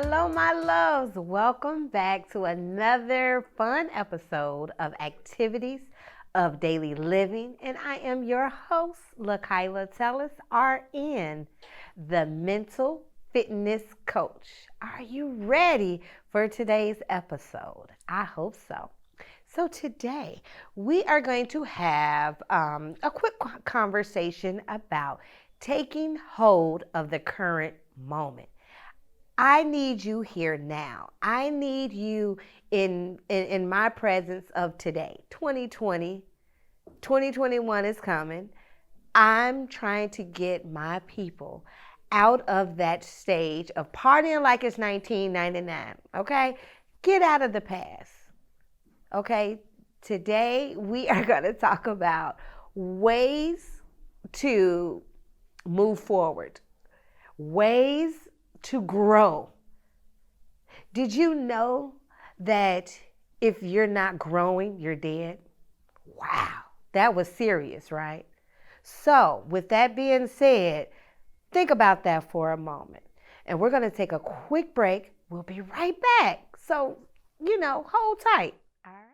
Hello, my loves. Welcome back to another fun episode of Activities of Daily Living. And I am your host, LaKyla Tellis, RN, the Mental Fitness Coach. Are you ready for today's episode? I hope so. So today we are going to have a quick conversation about taking hold of the current moment. I need you here now. I need you in my presence of today. 2020, 2021 is coming. I'm trying to get my people out of that stage of partying like it's 1999, okay? Get out of the past, okay? Today we are going to talk about ways to move forward, ways to grow. Did you know that if you're not growing, you're dead? Wow, that was serious, right? So, with that being said, think about that for a moment. And we're going to take a quick break. We'll be right back. So, hold tight. All right.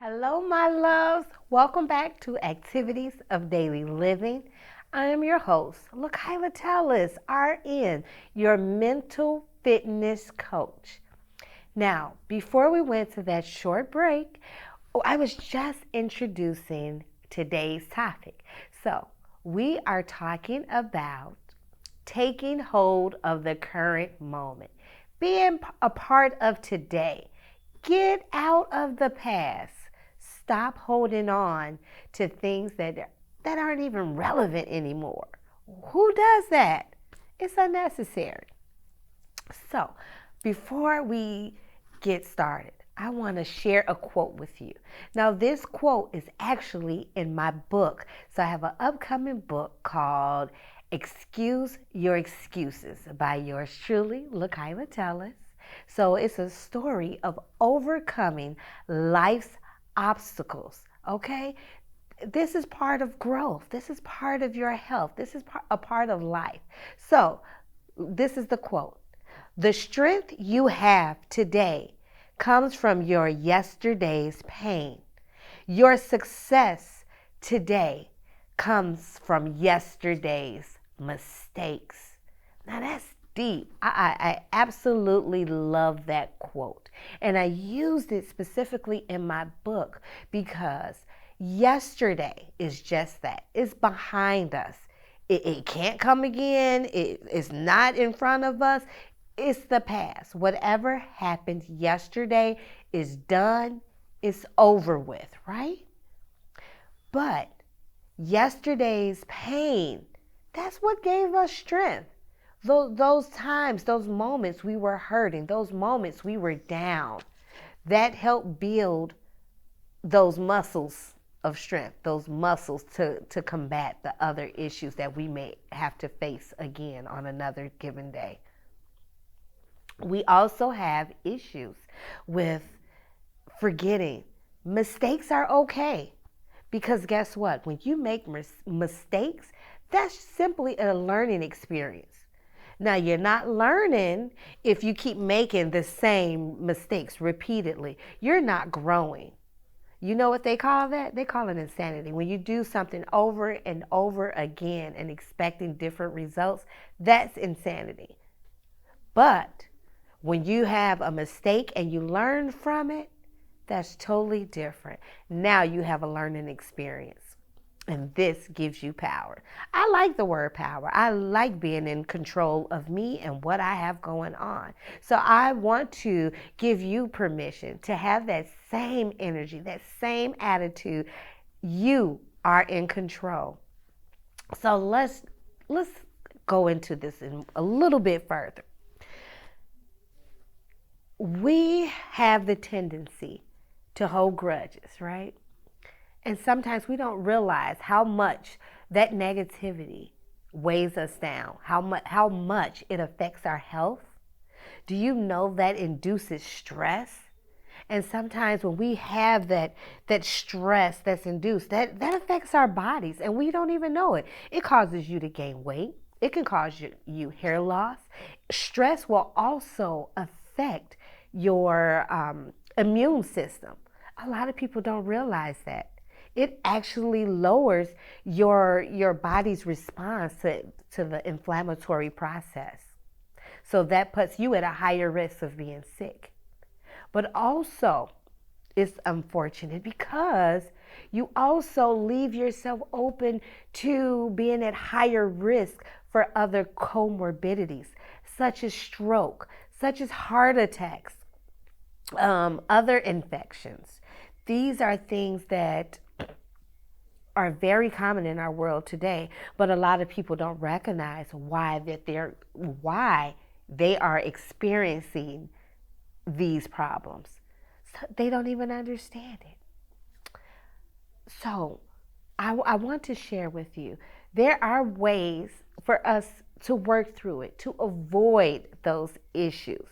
Hello, my loves. Welcome back to Activities of Daily Living. I am your host, LaKyla Tellis, RN, your mental fitness coach. Now, before we went to that short break, I was just introducing today's topic. So, we are talking about taking hold of the current moment, being a part of today. Get out of the past. Stop holding on to things that aren't even relevant anymore. Who does that? It's unnecessary. So, before we get started, I want to share a quote with you. Now, this quote is actually in my book. So, I have an upcoming book called Excuse Your Excuses by yours truly, LaKyla Tellis. So, it's a story of overcoming life's obstacles, okay? This is part of growth. This is part of your health. This is a part of life. So, This is the quote. The strength you have today comes from your yesterday's pain. Your success today comes from yesterday's mistakes. Now that's deep. I absolutely love that quote. And I used it specifically in my book because yesterday is just that. It's behind us. It can't come again. It's not in front of us. It's the past. Whatever happened yesterday is done. It's over with, right? But yesterday's pain, that's what gave us strength. Those times, those moments we were hurting, those moments we were down, that helped build those muscles of strength, those muscles to combat the other issues that we may have to face again on another given day. We also have issues with forgetting. Mistakes are okay because guess what? When you make mistakes, that's simply a learning experience. Now, you're not learning if you keep making the same mistakes repeatedly. You're not growing. You know what they call that? They call it insanity. When you do something over and over again and expecting different results, that's insanity. But when you have a mistake and you learn from it, that's totally different. Now you have a learning experience. And this gives you power. I like the word power. I like being in control of me and what I have going on. So I want to give you permission to have that same energy, that same attitude. You are in control. So let's go into this a little bit further. We have the tendency to hold grudges, right? And sometimes we don't realize how much that negativity weighs us down, how much it affects our health. Do you know that induces stress? And sometimes when we have that stress that's induced, that affects our bodies and we don't even know it. It causes you to gain weight. It can cause you hair loss. Stress will also affect your immune system. A lot of people don't realize that. It actually lowers your body's response to the inflammatory process. So that puts you at a higher risk of being sick. But also, it's unfortunate because you also leave yourself open to being at higher risk for other comorbidities, such as stroke, such as heart attacks, other infections. These are things that are very common in our world today, but a lot of people don't recognize why they are experiencing these problems. So they don't even understand it. So I want to share with you, there are ways for us to work through it, to avoid those issues.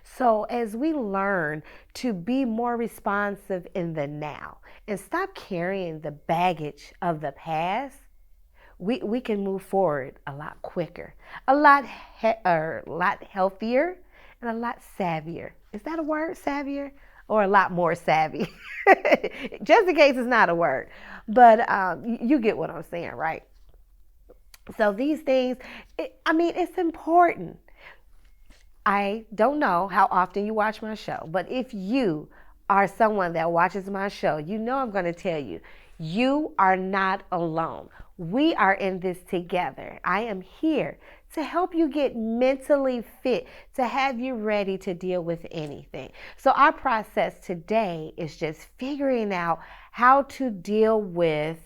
So as we learn to be more responsive in the now and stop carrying the baggage of the past, we can move forward a lot quicker, a lot healthier, and a lot savvier. Is that a word, savvier? Or a lot more savvy? Just in case it's not a word. But you get what I'm saying, right? So these things, it's important. I don't know how often you watch my show, but if you are someone that watches my show, you know I'm going to tell you, you are not alone. We are in this together. I am here to help you get mentally fit, to have you ready to deal with anything. So our process today is just figuring out how to deal with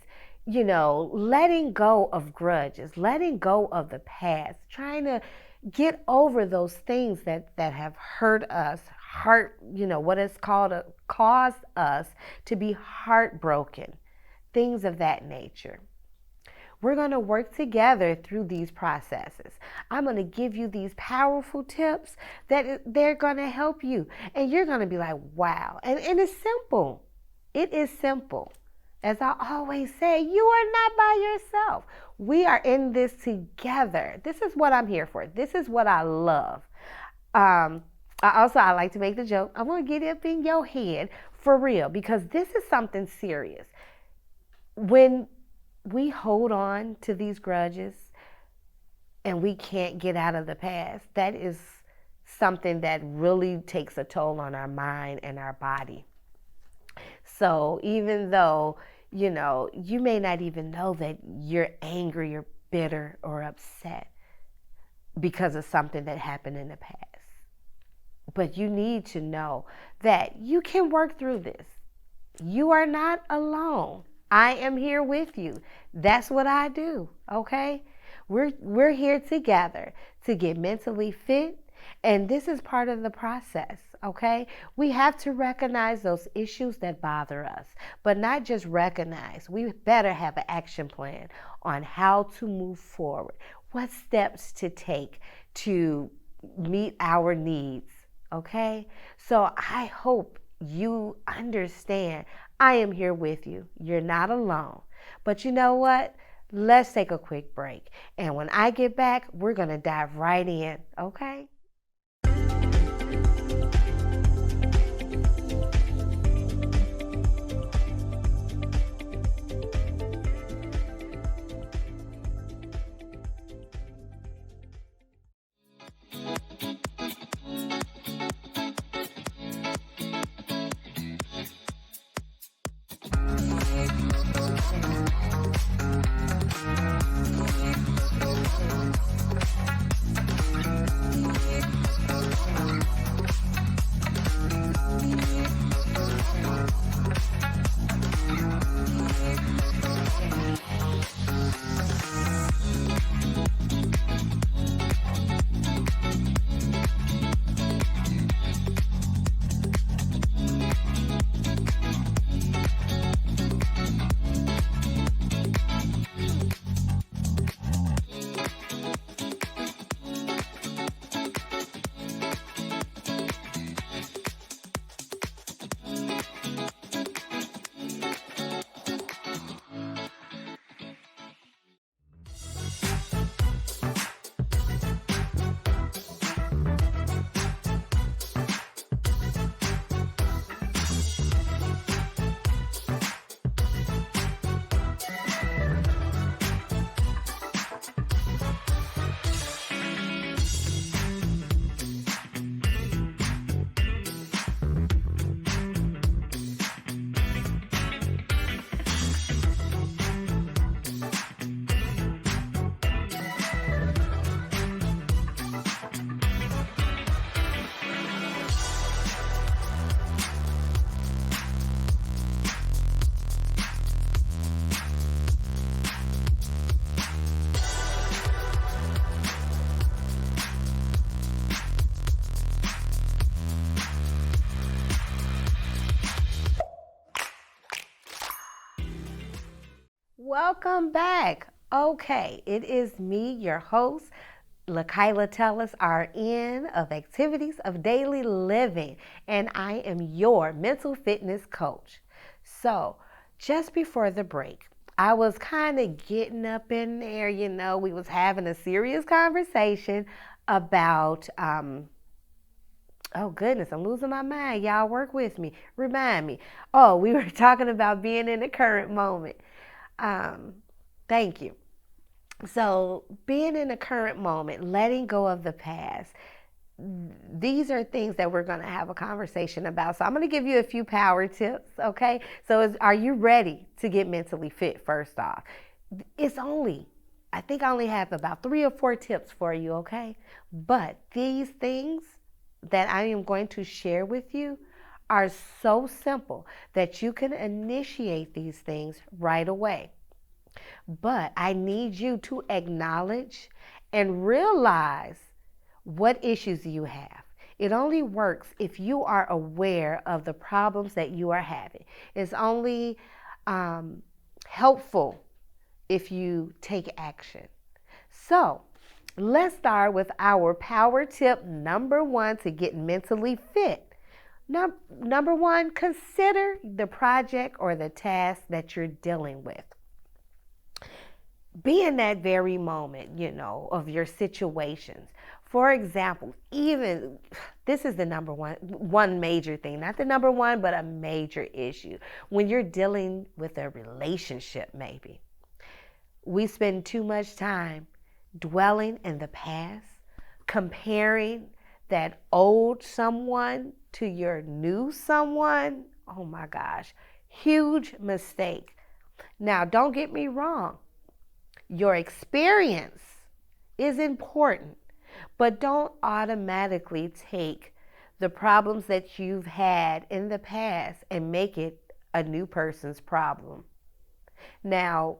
letting go of grudges, letting go of the past, trying to get over those things that have hurt us, what is caused us to be heartbroken, things of that nature. We're going to work together through these processes. I'm going to give you these powerful tips that they're going to help you. And you're going to be like, wow. And it's simple. It is simple. As I always say, you are not by yourself. We are in this together. This is what I'm here for. This is what I love. Um, I like to make the joke, I'm going to get up in your head for real, because this is something serious. When we hold on to these grudges and we can't get out of the past, that is something that really takes a toll on our mind and our body. So even though, you may not even know that you're angry or bitter or upset because of something that happened in the past. But you need to know that you can work through this. You are not alone. I am here with you. That's what I do, okay? We're here together to get mentally fit, and this is part of the process, okay? We have to recognize those issues that bother us, but not just recognize. We better have an action plan on how to move forward, what steps to take to meet our needs, okay? So I hope you understand I am here with you. You're not alone. But you know what? Let's take a quick break. And when I get back, we're going to dive right in, okay? Welcome back. Okay, it is me, your host, LaKyla Tellis, RN of Activities of Daily Living, and I am your mental fitness coach. So, just before the break, I was kind of getting up in there, we was having a serious conversation about, oh goodness, I'm losing my mind. Y'all work with me. Remind me. Oh, we were talking about being in the current moment. Thank you. So being in the current moment, letting go of the past, these are things that we're going to have a conversation about. So I'm going to give you a few power tips, okay? So are you ready to get mentally fit first off? I think I only have about 3 or 4 tips for you, okay? But these things that I am going to share with you are so simple that you can initiate these things right away. But I need you to acknowledge and realize what issues you have. It only works if you are aware of the problems that you are having. It's only helpful if you take action. So let's start with our power tip number 1 to get mentally fit. Number one, consider the project or the task that you're dealing with. Be in that very moment, of your situations. For example, even this is the number one major thing, not the number one, but a major issue. When you're dealing with a relationship, maybe we spend too much time dwelling in the past, comparing that old someone to your new someone. Oh my gosh, huge mistake. Now, don't get me wrong. Your experience is important, but don't automatically take the problems that you've had in the past and make it a new person's problem. Now,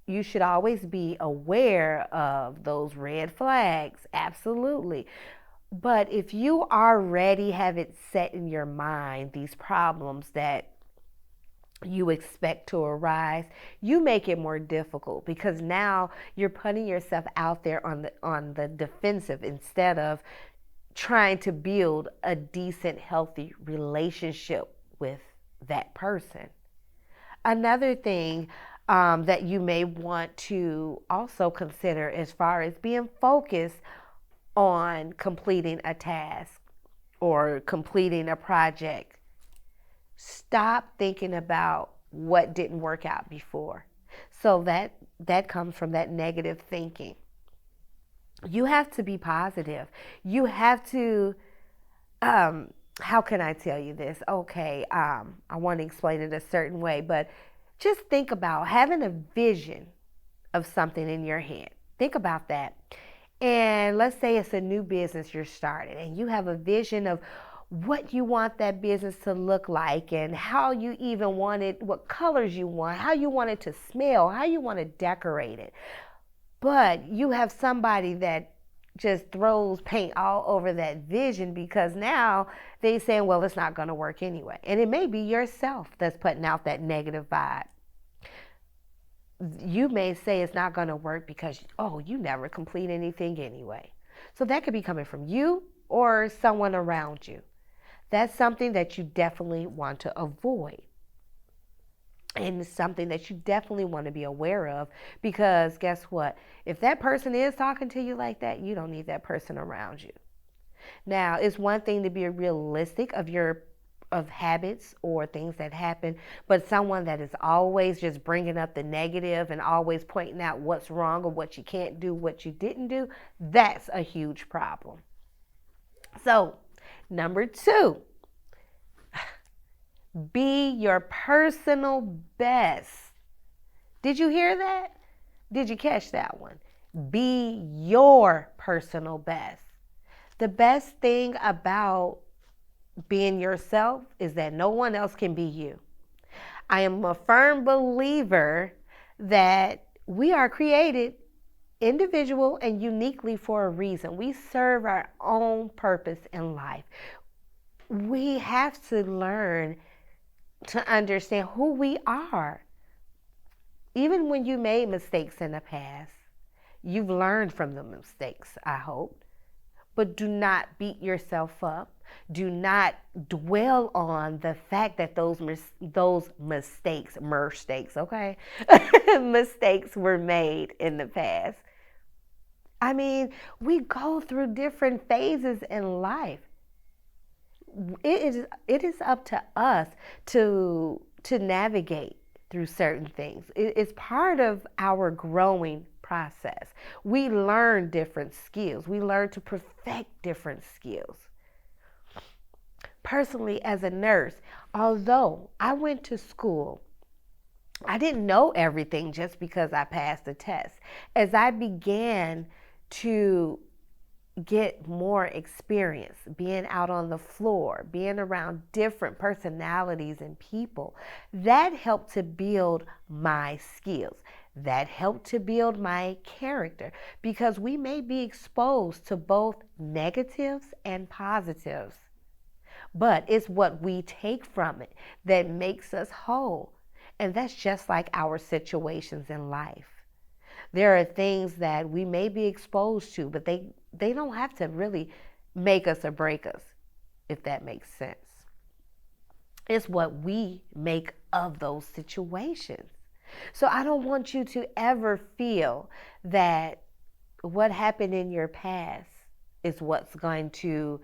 you should always be aware of those red flags, absolutely. But if you already have it set in your mind, these problems that you expect to arise, you make it more difficult because now you're putting yourself out there on the defensive instead of trying to build a decent, healthy relationship with that person. Another thing that you may want to also consider as far as being focused on completing a task or completing a project. Stop thinking about what didn't work out before. So that comes from that negative thinking. You have to be positive. You have to, how can I tell you this? Okay, I want to explain it a certain way, but just think about having a vision of something in your head. Think about that. And let's say it's a new business you're starting and you have a vision of what you want that business to look like and how you even want it, what colors you want, how you want it to smell, how you want to decorate it. But you have somebody that just throws paint all over that vision because now they saying, well, it's not going to work anyway. And it may be yourself that's putting out that negative vibe. You may say it's not going to work because, you never complete anything anyway. So that could be coming from you or someone around you. That's something that you definitely want to avoid. And it's something that you definitely want to be aware of because guess what? If that person is talking to you like that, you don't need that person around you. Now, it's one thing to be realistic of habits or things that happen, but someone that is always just bringing up the negative and always pointing out what's wrong or what you can't do, what you didn't do, that's a huge problem. So, number 2, be your personal best. Did you hear that? Did you catch that one? Be your personal best. The best thing about being yourself is that no one else can be you. I am a firm believer that we are created individual and uniquely for a reason. We serve our own purpose in life. We have to learn to understand who we are. Even when you made mistakes in the past, you've learned from the mistakes, I hope. But do not beat yourself up. Do not dwell on the fact that those mistakes, okay? mistakes were made in the past. I mean, we go through different phases in life. It is up to us to navigate through certain things. It's part of our growing process. We learn different skills. We learn to perfect different skills. Personally, as a nurse, although I went to school, I didn't know everything just because I passed the test. As I began to get more experience, being out on the floor, being around different personalities and people, that helped to build my skills. That helped to build my character because we may be exposed to both negatives and positives. But it's what we take from it that makes us whole. And that's just like our situations in life. There are things that we may be exposed to, but they don't have to really make us or break us, if that makes sense. It's what we make of those situations. So I don't want you to ever feel that what happened in your past is what's going to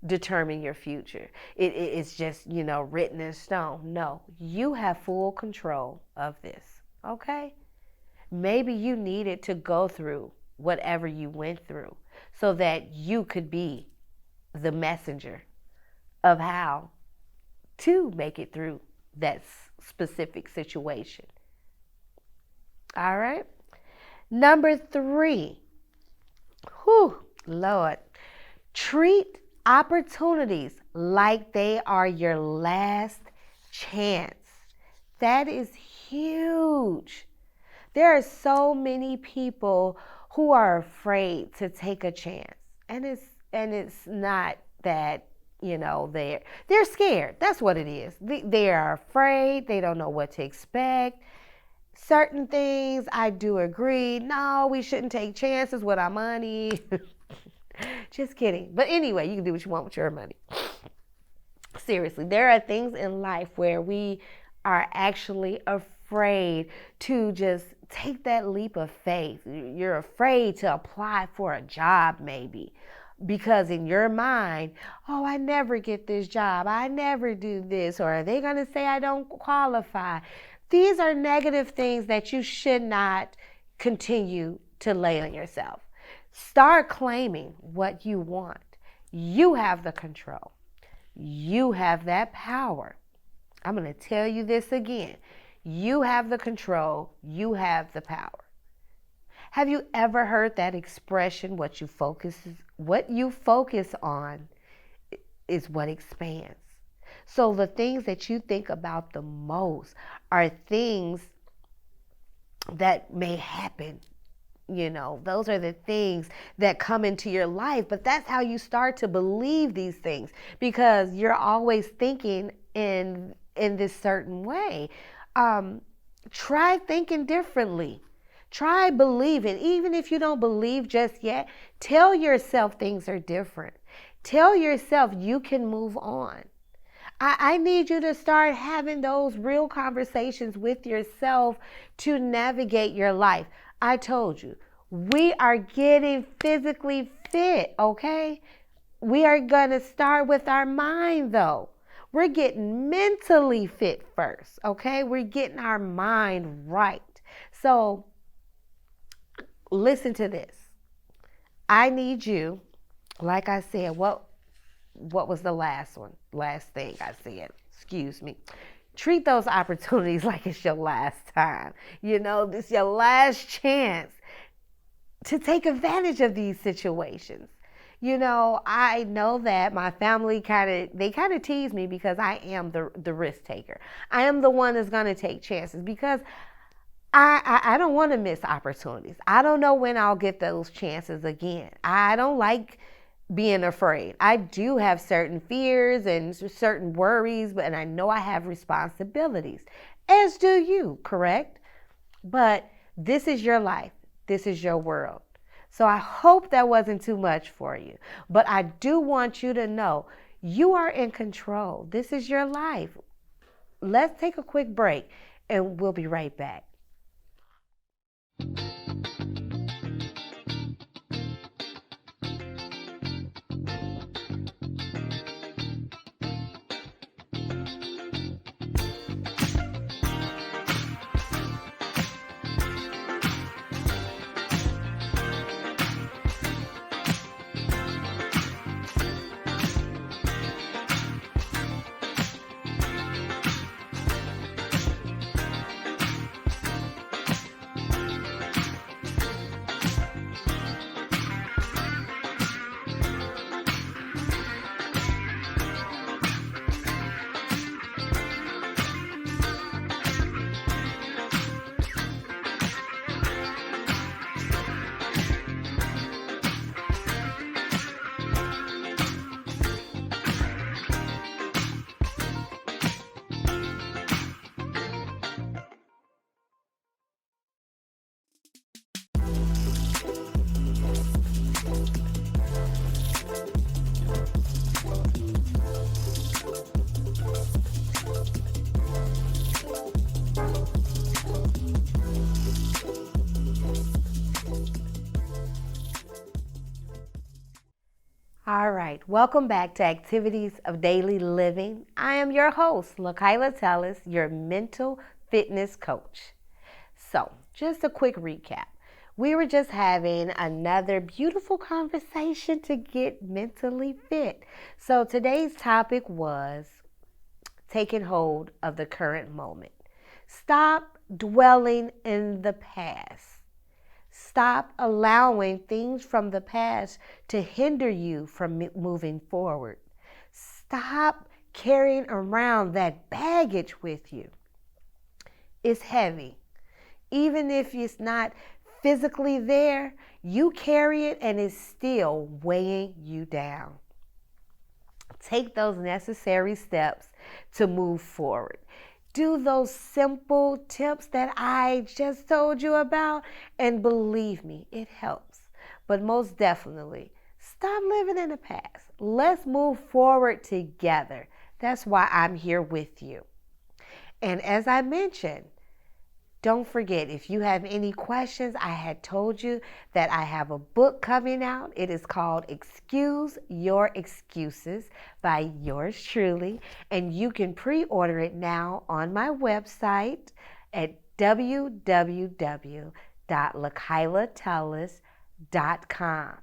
determine your future. It's just, written in stone. No, you have full control of this, okay? Maybe you needed to go through whatever you went through so that you could be the messenger of how to make it through that specific situation. All right? Number 3. Lord. Treat opportunities like they are your last chance. That is huge. There are so many people who are afraid to take a chance. And it's not that, they're scared. That's what it is. They are afraid. They don't know what to expect. Certain things, I do agree. No, we shouldn't take chances with our money. Just kidding. But anyway, you can do what you want with your money. Seriously, there are things in life where we are actually afraid to just take that leap of faith. You're afraid to apply for a job maybe. Because in your mind, oh, I never get this job. I never do this. Or are they going to say I don't qualify? These are negative things that you should not continue to lay on yourself. Start claiming what you want. You have the control. You have that power. I'm going to tell you this again. You have the control. You have the power. Have you ever heard that expression, what you focus on is what expands? So the things that you think about the most are things that may happen. Those are the things that come into your life. But that's how you start to believe these things, because you're always thinking in this certain way. Try thinking differently. Try believing. Even if you don't believe just yet, tell yourself things are different. Tell yourself you can move on. I need you to start having those real conversations with yourself to navigate your life. I told you, we are getting physically fit, okay? We are going to start with our mind, though. We're getting mentally fit first, okay? We're getting our mind right. So listen to this. I need you, like I said, what was the last thing I said? Excuse me. Treat those opportunities like it's your last time. This is your last chance to take advantage of these situations. I know that my family kind of tease me because I am the risk taker. I am the one that's going to take chances because I don't want to miss opportunities. I don't know when I'll get those chances again. I don't like being afraid. I do have certain fears and certain worries, and I know I have responsibilities, as do you, correct? But this is your life. This is your world. So I hope that wasn't too much for you. But I do want you to know you are in control. This is your life. Let's take a quick break and we'll be right back. All right, welcome back to Activities of Daily Living. I am your host, LaKyla Tellis, your mental fitness coach. So, just a quick recap. We were just having another beautiful conversation to get mentally fit. So, today's topic was taking hold of the current moment. Stop dwelling in the past. Stop allowing things from the past to hinder you from moving forward. Stop carrying around that baggage with you. It's heavy. Even if it's not physically there, you carry it and it's still weighing you down. Take those necessary steps to move forward. Do those simple tips that I just told you about, and believe me, it helps. But most definitely, stop living in the past. Let's move forward together. That's why I'm here with you. And as I mentioned, don't forget, if you have any questions, I had told you that I have a book coming out. It is called Excuse Your Excuses by yours truly. And you can pre-order it now on my website at www.lakylatellis.com.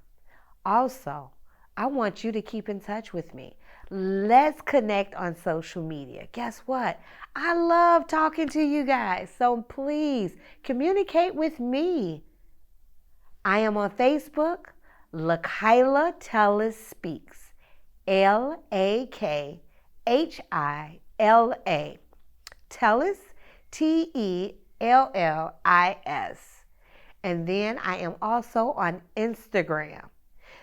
Also, I want you to keep in touch with me. Let's connect on social media. Guess what? I love talking to you guys. So please communicate with me. I am on Facebook, LaKyla Tellis Speaks. LAKHILA. Tellis, TELLIS. And then I am also on Instagram.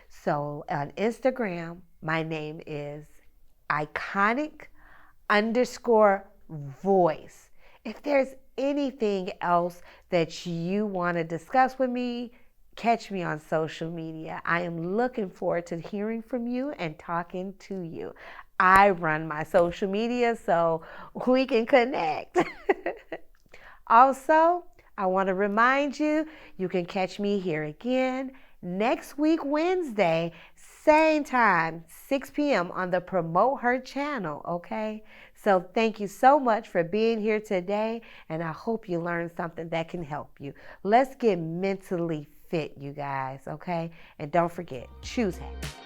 So on Instagram, my name is iconic_voice. If there's anything else that you want to discuss with me, catch me on social media. I am looking forward to hearing from you and talking to you. I run my social media so we can connect. Also, I want to remind you, you can catch me here again next week, Wednesday, same time, 6 p.m. on the Promote Her channel, okay? So thank you so much for being here today, and I hope you learned something that can help you. Let's get mentally fit, you guys, okay? And don't forget, choose happy.